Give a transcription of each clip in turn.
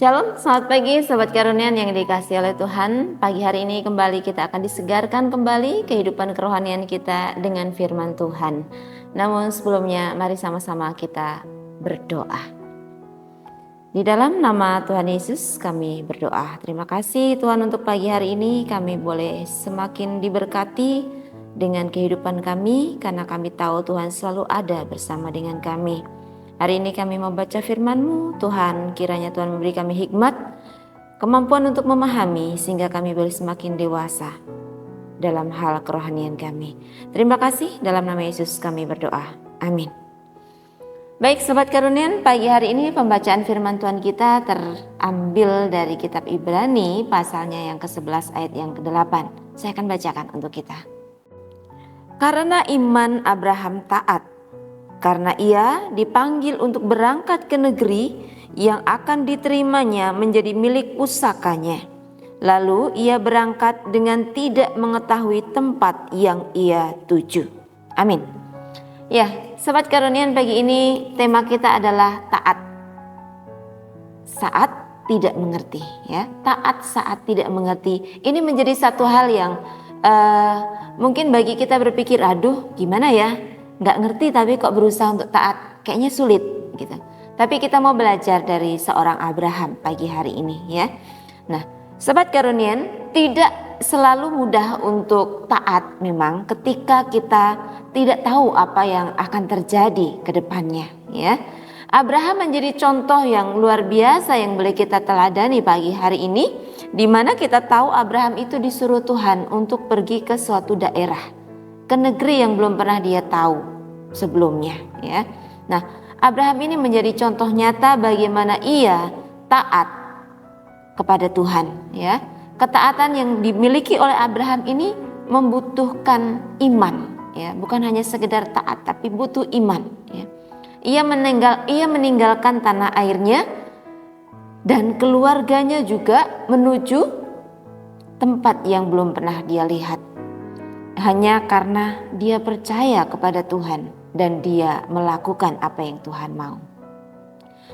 Shalom, selamat pagi Sobat Karunian yang dikasihi oleh Tuhan. Pagi hari ini kembali kita akan disegarkan kembali kehidupan kerohanian kita dengan firman Tuhan. Namun sebelumnya mari sama-sama kita berdoa. Di dalam nama Tuhan Yesus kami berdoa. Terima kasih Tuhan untuk pagi hari ini kami boleh semakin diberkati dengan kehidupan kami karena kami tahu Tuhan selalu ada bersama dengan kami. Hari ini kami membaca firman-Mu, Tuhan, kiranya Tuhan memberi kami hikmat, kemampuan untuk memahami sehingga kami boleh semakin dewasa dalam hal kerohanian kami. Terima kasih, dalam nama Yesus kami berdoa. Amin. Baik Sobat Karunian, pagi hari ini pembacaan firman Tuhan kita terambil dari kitab Ibrani pasalnya yang ke-11 ayat yang ke-8. Saya akan bacakan untuk kita. Karena iman Abraham taat, karena ia dipanggil untuk berangkat ke negeri yang akan diterimanya menjadi milik pusakanya. Lalu ia berangkat dengan tidak mengetahui tempat yang ia tuju. Amin. Ya, Sobat Karunian, pagi ini tema kita adalah taat saat tidak mengerti. Ya, taat saat tidak mengerti. Ini menjadi satu hal yang mungkin bagi kita berpikir, aduh gimana ya? Nggak ngerti tapi kok berusaha untuk taat, kayaknya sulit gitu. Tapi kita mau belajar dari seorang Abraham pagi hari ini ya. Nah, Sobat Karunian, tidak selalu mudah untuk taat memang ketika kita tidak tahu apa yang akan terjadi ke depannya ya. Abraham menjadi contoh yang luar biasa yang boleh kita teladani pagi hari ini, di mana kita tahu Abraham itu disuruh Tuhan untuk pergi ke suatu daerah, ke negeri yang belum pernah dia tahu sebelumnya ya. Nah, Abraham ini menjadi contoh nyata bagaimana ia taat kepada Tuhan ya. Ketaatan yang dimiliki oleh Abraham ini membutuhkan iman ya, bukan hanya sekedar taat tapi butuh iman ya. Ia meninggalkan tanah airnya dan keluarganya juga menuju tempat yang belum pernah dia lihat. Hanya karena dia percaya kepada Tuhan dan dia melakukan apa yang Tuhan mau.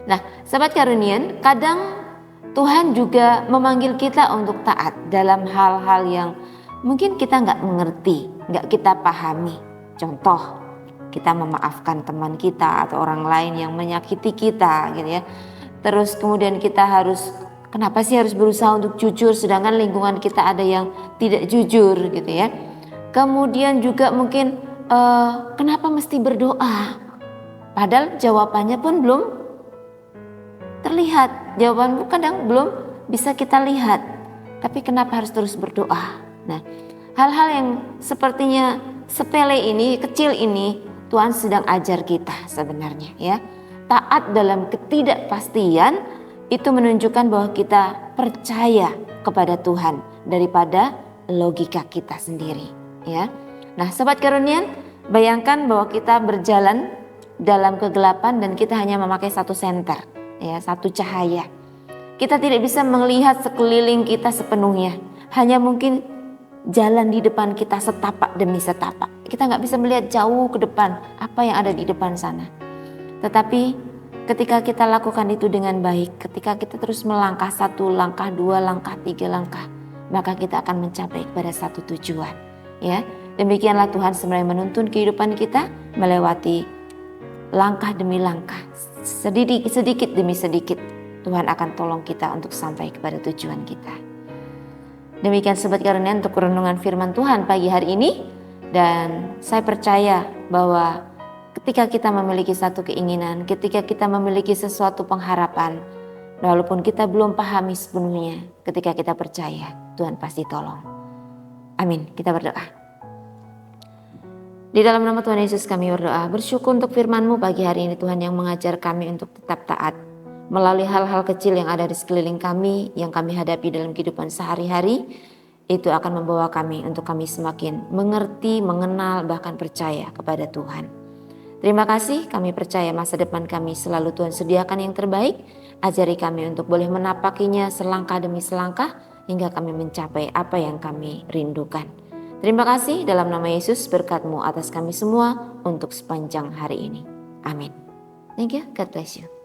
Nah, Sobat Karunian, kadang Tuhan juga memanggil kita untuk taat dalam hal-hal yang mungkin kita nggak mengerti, nggak kita pahami. Contoh, kita memaafkan teman kita atau orang lain yang menyakiti kita gitu ya. Terus kemudian kita kenapa sih harus berusaha untuk jujur sedangkan lingkungan kita ada yang tidak jujur gitu ya. Kemudian juga mungkin kenapa mesti berdoa? Padahal jawabannya pun belum terlihat. Jawaban kadang belum bisa kita lihat. Tapi kenapa harus terus berdoa? Nah, hal-hal yang sepertinya sepele ini, kecil ini, Tuhan sedang ajar kita sebenarnya ya. Taat dalam ketidakpastian itu menunjukkan bahwa kita percaya kepada Tuhan daripada logika kita sendiri ya. Nah, Sobat Karunian, bayangkan bahwa kita berjalan dalam kegelapan dan kita hanya memakai satu senter ya, satu cahaya. Kita tidak bisa melihat sekeliling kita sepenuhnya. Hanya mungkin jalan di depan kita setapak demi setapak. Kita nggak bisa melihat jauh ke depan apa yang ada di depan sana. Tetapi ketika kita lakukan itu dengan baik, ketika kita terus melangkah 1 langkah, 2 langkah, 3 langkah, maka kita akan mencapai kepada satu tujuan. Ya, demikianlah Tuhan sebenarnya menuntun kehidupan kita melewati langkah demi langkah, sedikit demi sedikit. Tuhan akan tolong kita untuk sampai kepada tujuan kita. Demikian Sobat Karunian untuk renungan firman Tuhan pagi hari ini. Dan saya percaya bahwa ketika kita memiliki satu keinginan, ketika kita memiliki sesuatu pengharapan, walaupun kita belum pahami sepenuhnya, ketika kita percaya, Tuhan pasti tolong. Amin. Kita berdoa. Di dalam nama Tuhan Yesus kami berdoa, bersyukur untuk firman-Mu pagi hari ini Tuhan yang mengajar kami untuk tetap taat melalui hal-hal kecil yang ada di sekeliling kami, yang kami hadapi dalam kehidupan sehari-hari. Itu akan membawa kami untuk kami semakin mengerti, mengenal, bahkan percaya kepada Tuhan. Terima kasih, kami percaya masa depan kami selalu Tuhan sediakan yang terbaik. Ajari kami untuk boleh menapakinya selangkah demi selangkah hingga kami mencapai apa yang kami rindukan. Terima kasih, dalam nama Yesus berkat-Mu atas kami semua untuk sepanjang hari ini. Amin. Thank you, God bless you.